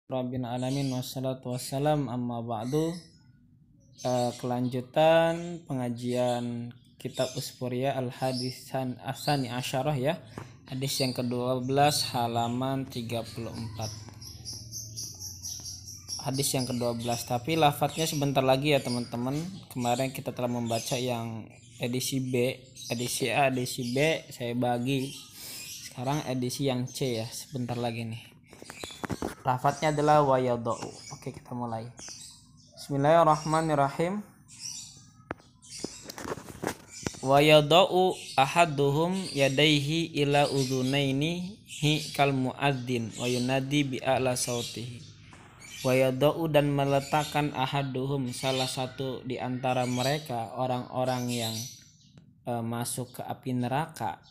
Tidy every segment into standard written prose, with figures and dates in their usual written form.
Rabbil alamin wassalatu wassalam amma ba'du. Kelanjutan pengajian kitab Usfuriyah al-hadisan asani asyarah ya. Hadis yang ke-12 halaman 34. Hadis yang ke-12, tapi lafadznya sebentar lagi ya teman-teman. Kemarin kita telah membaca yang edisi B, edisi A, edisi B saya bagi. Sekarang edisi yang C ya, sebentar lagi nih. Lafadznya adalah wayadau. Oke, kita mulai. Bismillahirrahmanirrahim. Wayadau ahaduhum yadaihi ila udhunaini hi kal muadzin wa yunadi bi a'la sautihi. Wayadau, dan meletakkan ahaduhum, salah satu di antara mereka, orang-orang yang masuk ke api neraka,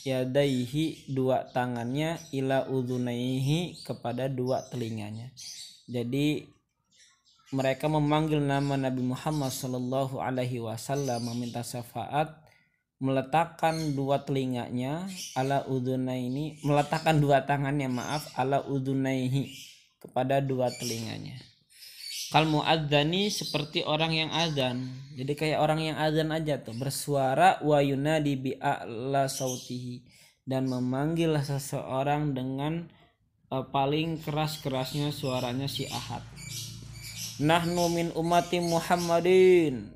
yadaihi, dua tangannya, ila udhunaihi, kepada dua telinganya. Jadi mereka memanggil nama Nabi Muhammad sallallahu alaihi wasallam, meminta syafaat, meletakkan dua telinganya, ala udhunaini, meletakkan dua tangannya, ala udhunaihi, kepada dua telinganya. Kal muadzani, seperti orang yang azan. Jadi kayak orang yang azan aja tuh, bersuara, wa yunadi bi a'la sautihi, dan memanggil seseorang dengan paling keras-kerasnya suaranya si ahad. Nahnu min ummati Muhammadin,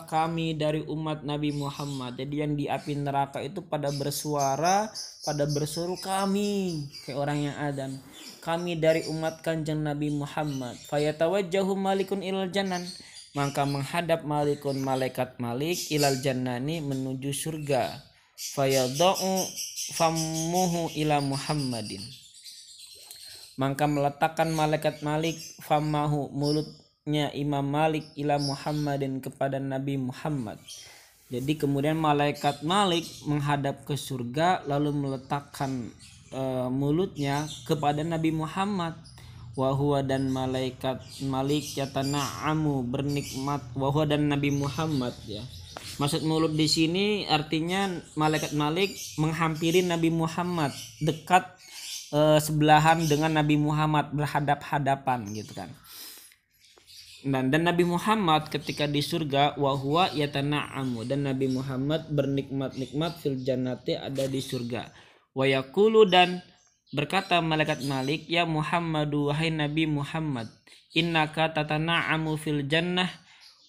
kami dari umat Nabi Muhammad. Jadi yang di api neraka itu pada bersuara, pada berseru kami, kayak orang yang azan. Kami dari umat kanjeng Nabi Muhammad. Fayatawajjahu malikun ilal jannan, maka menghadap malikun, malaikat Malik, ilal jannani, menuju surga. Fayadau fammuhu ila Muhammadin, maka meletakkan malaikat Malik famahu, mulutnya Imam Malik, ila Muhammadin, kepada Nabi Muhammad. Jadi kemudian malaikat Malik menghadap ke surga, lalu meletakkan mulutnya kepada Nabi Muhammad. Wahwa, dan malaikat Malik yatana'amu, bernikmat. Wahwa, dan Nabi Muhammad ya. Maksud mulut di sini artinya malaikat Malik menghampiri Nabi Muhammad, dekat sebelahan dengan Nabi Muhammad, berhadap-hadapan gitu kan. Dan Nabi Muhammad ketika di surga, wahwa yatana'amu, dan Nabi Muhammad bernikmat-nikmat, fil jannati, ada di surga. Wa yaqulu, dan berkata malaikat Malik, ya Muhammadu, wahai Nabi Muhammad, innaka tatana'amu fil jannah,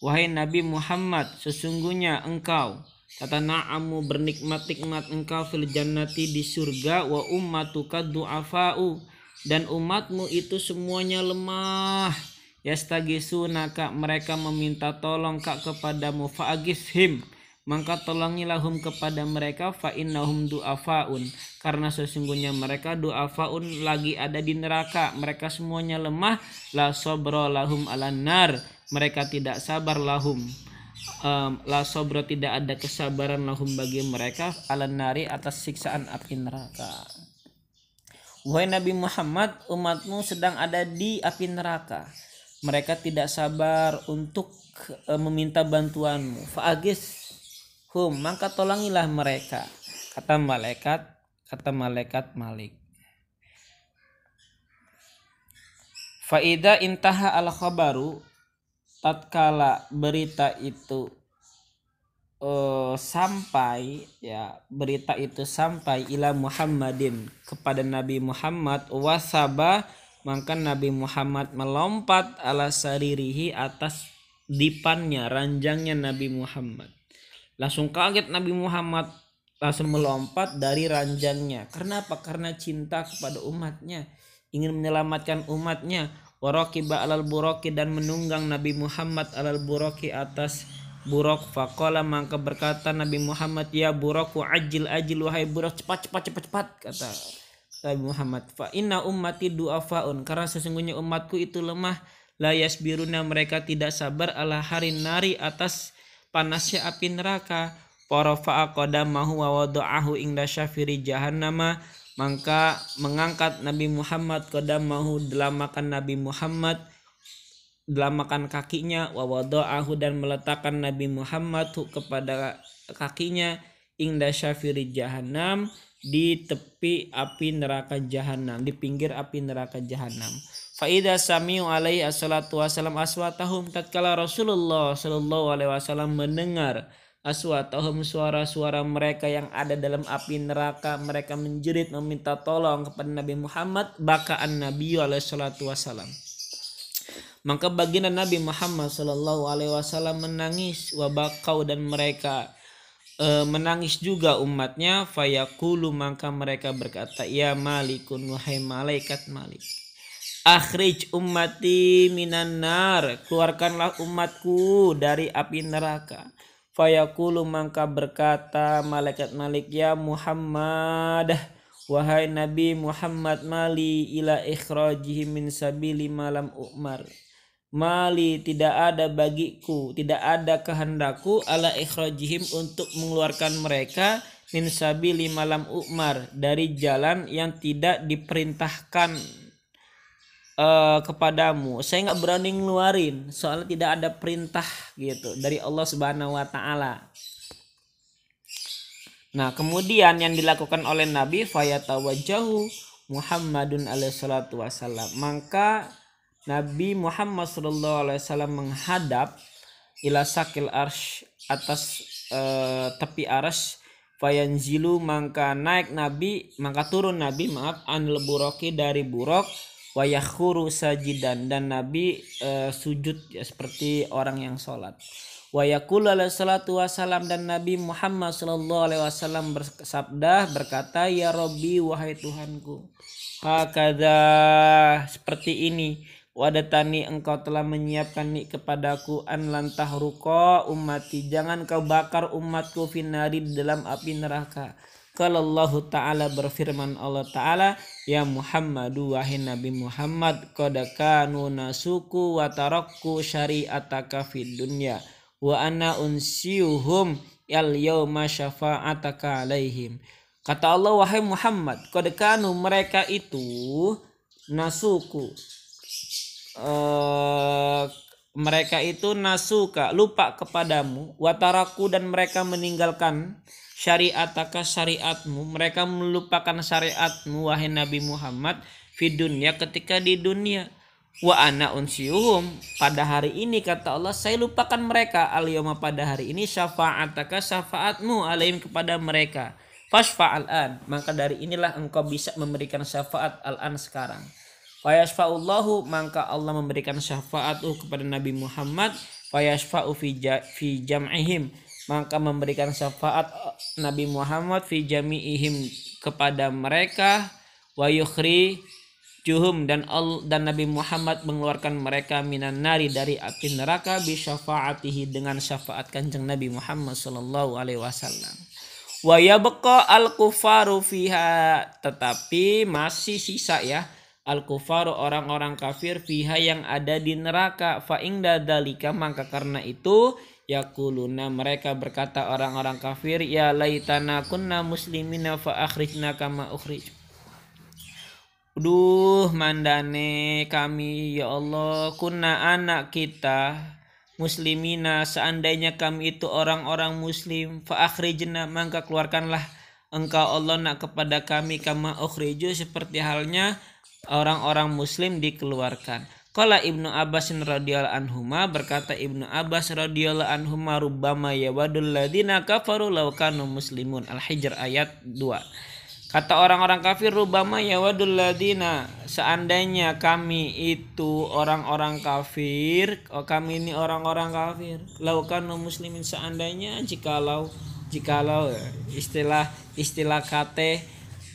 wahai Nabi Muhammad, sesungguhnya engkau tatana'amu, bernikmat-nikmat engkau, fil jannati, di surga, wa ummatuka du'afa'u, dan umatmu itu semuanya lemah. Yastagisunaka, mereka meminta tolong kak kepadamu, fa'agifhim, maka tolongilah hum, kepada mereka, fa'innahum du'afa'un, karena sesungguhnya mereka du'afa'un, lagi ada di neraka, mereka semuanya lemah. La sabra lahum alan nar, mereka tidak sabar, lahum la sabra, tidak ada kesabaran, lahum, bagi mereka, alan nari, atas siksaan api neraka. Wahai Nabi Muhammad, umatmu sedang ada di api neraka, mereka tidak sabar untuk meminta bantuanmu. Fa'agis hum, maka tolongilah mereka, kata malaikat Malik. Fa'idha intaha al khabaru, tatkala berita itu sampai ya, berita itu sampai, ila Muhammadin, kepada Nabi Muhammad, wasaba, maka Nabi Muhammad melompat, ala saririhi, atas dipannya, ranjangnya Nabi Muhammad. Langsung kaget Nabi Muhammad, langsung melompat dari ranjangnya. Karena apa? Karena cinta kepada umatnya, ingin menyelamatkan umatnya. Waraqiba alal buraki, dan menunggang Nabi Muhammad alal buraki, atas buruk. Faqala, maka berkata Nabi Muhammad, ya buraku ajil wahai buruk, cepat, kata Nabi Muhammad. Fa inna ummati du'afaun, karena sesungguhnya umatku itu lemah. La yasbiruna, mereka tidak sabar, ala harin nari, atas panasnya api neraka. Parafa'a qadamahu wa wada'ahu inda syafiri jahannama, maka mengangkat Nabi Muhammad qadamahu, delamakan Nabi Muhammad, delamakan kakinya, wa wada'ahu, dan meletakkan Nabi Muhammad kepada kakinya, inda syafiri jahannam, di tepi api neraka jahanam, di pinggir api neraka jahanam. Fa idza sami'u alaihi assalatu wassalam aswatahum, tatkala Rasulullah sallallahu alaihi wasallam mendengar aswatahum, suara-suara mereka yang ada dalam api neraka, mereka menjerit meminta tolong kepada Nabi Muhammad, bakaan Nabi alaihi salatu wassalam. Maka baginda Nabi Muhammad sallallahu alaihi wasallam menangis, wabakau, dan mereka menangis juga umatnya. Fayaqulu, maka mereka berkata, ya malikun, wahai malaikat Malik, akhrij ummati minan nar, keluarkanlah umatku dari api neraka. Fayaqulu, maka berkata malaikat Malik, ya Muhammad, wahai Nabi Muhammad, mali ila ikhrajihim min sabili malam umar, mali, tidak ada bagiku, tidak ada kehendakku, ala ikhrajihim, untuk mengeluarkan mereka, min sabili malam umar, dari jalan yang tidak diperintahkan kepadamu. Saya nggak berani ngeluarin, soalnya tidak ada perintah gitu dari Allah Subhanahu wa taala. Nah, kemudian yang dilakukan oleh Nabi, fayatawajjahu Muhammadun alaihi salatu wasallam, maka Nabi Muhammad sallallahu alaihi wasallam menghadap ila sakil arsh, atas tepi arsy, fayanzilu, maka naik Nabi, maka turun Nabi, anil buraki, dari buruk, wa yakhuru sajidan, dan Nabi sujud ya, seperti orang yang sholat. Wa yaqulu alaihi salatu wasallam, dan Nabi Muhammad sallallahu alaihi wasallam bersabda, berkata, ya Rabbi, wahai Tuhanku, hakadha, seperti ini, wadatani, engkau telah menyiapkan kepadaku, an lantah ruqa ummati, jangan kau bakar umatku, finari, dalam api neraka. Kalau Allah Ta'ala berfirman, Allah Ta'ala, ya Muhammadu, wahai Nabi Muhammad, qad kanu nasuku wa tarakku syari'ataka fid dunya, wa ana unsiyuhum yal yawma syafa'ataka alaihim. Kata Allah, wahai Muhammad, qad kanu, mereka itu, nasuku, mereka itu nasuka, lupa kepadamu, wataraku, dan mereka meninggalkan syariataka, syariatmu, mereka melupakan syariatmu, wahai Nabi Muhammad, fi dunya, ketika di dunia, wa ana unsiyuhum, pada hari ini, kata Allah, saya lupakan mereka, al-yawma, pada hari ini, syafa'ataka, syafaatmu, alaihim, kepada mereka, fashfa'al an, maka dari inilah engkau bisa memberikan syafaat al-an, sekarang. Fayashfa'ullahu, maka Allah memberikan syafaat kepada Nabi Muhammad, fayashfa'u fi jam'ihim, maka memberikan syafaat Nabi Muhammad fi jami'ihim, kepada mereka, wa yukhrijuhum, dan Nabi Muhammad mengeluarkan mereka, minan nari, dari api neraka, bi syafaatihi, dengan syafaat kanjeng Nabi Muhammad sallallahu alaihi wasallam. Wa yabqa al-kufaru fiha, tetapi masih sisa ya, al-kufaru, orang-orang kafir, fiha, yang ada di neraka, fa ingda dalika, maka karena itu, yaquluna, mereka berkata, orang-orang kafir, ya laitana kunna muslimina fa akhrijna kama ukhrij. Duh, mandane kami ya Allah, kunna, anak kita, muslimina, seandainya kami itu orang-orang muslim, fa akhrijna, maka keluarkanlah engkau Allah nak kepada kami, kama ukhriju, seperti halnya orang-orang muslim dikeluarkan. Qala Ibnu Abbas radhiyallahu anhuma, berkata Ibnu Abbas radhiyallahu anhuma, rubbama yawadul ladina kafaru law kanu muslimun. Al-Hijr ayat 2. Kata orang-orang kafir, rubbama yawadul ladina, seandainya kami itu orang-orang kafir, kami ini orang-orang kafir, law kanu muslimin, seandainya jikalau istilah kate,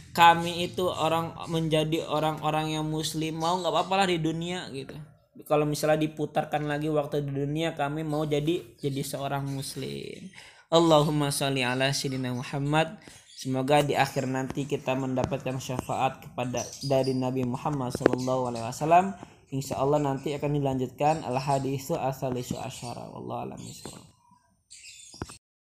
kami itu orang menjadi orang-orang yang muslim, mau nggak apa-apa lah di dunia gitu. Kalau misalnya diputarkan lagi waktu di dunia, kami mau jadi seorang muslim. Allahumma sholli ala sayyidina Muhammad. Semoga di akhir nanti kita mendapatkan syafaat dari Nabi Muhammad sallallahu alaihi wasallam. Insyaallah nanti akan dilanjutkan al-haditsu as-salisu asyara. Wallahu a'lam bishawab.